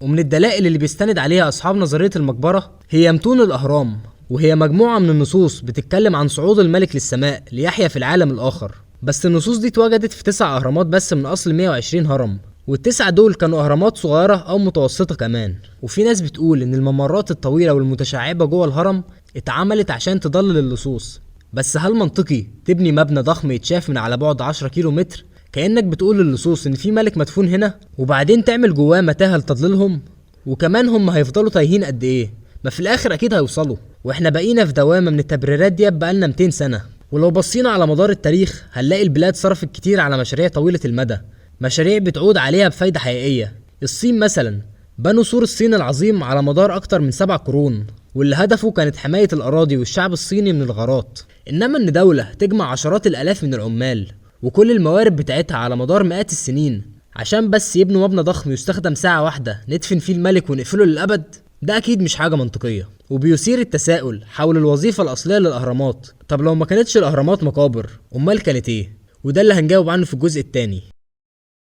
ومن الدلائل اللي بيستند عليها أصحاب نظرية المقبرة هي متون الأهرام، وهي مجموعة من النصوص بتتكلم عن صعود الملك للسماء ليحيا في العالم الآخر. بس النصوص دي اتوجدت في 9 أهرامات بس من أصل 120 هرم، والتسعة دول كانوا أهرامات صغيرة أو متوسطة كمان. وفي ناس بتقول إن الممرات الطويلة والمتشعبة جوه الهرم اتعملت عشان تضلل اللصوص. بس هل منطقي تبني مبنى ضخم يتشاف من على بعد 10 كيلو متر كأنك بتقول للصوص إن في ملك مدفون هنا، وبعدين تعمل جواه متاهة لتضليلهم؟ وكمان هم هيفضلوا تايهين قد إيه؟ ما في الآخر أكيد هيوصلوا، وإحنا بقينا في دوامة من التبريرات دي بقالنا 200 سنة. ولو بصينا على مدار التاريخ هنلاقي البلاد صرفت كتير على مشاريع طويلة المدى، مشاريع بتعود عليها بفايدة حقيقية. الصين مثلا بنوا سور الصين العظيم على مدار أكتر من 7 قرون، واللي هدفه كانت حماية الأراضي والشعب الصيني من الغارات. إنما إن دولة تجمع عشرات الآلاف من العمال وكل الموارد بتاعتها على مدار مئات السنين عشان بس يبنوا مبنى ضخم يستخدم ساعة واحدة ندفن فيه الملك ونقفله للأبد، ده أكيد مش حاجة منطقية. وبيثير التساؤل حول الوظيفة الأصلية للأهرامات. طب لو ما كانتش الأهرامات مقابر أمال كانت إيه؟ وده اللي هنجاوب عنه في الجزء الثاني.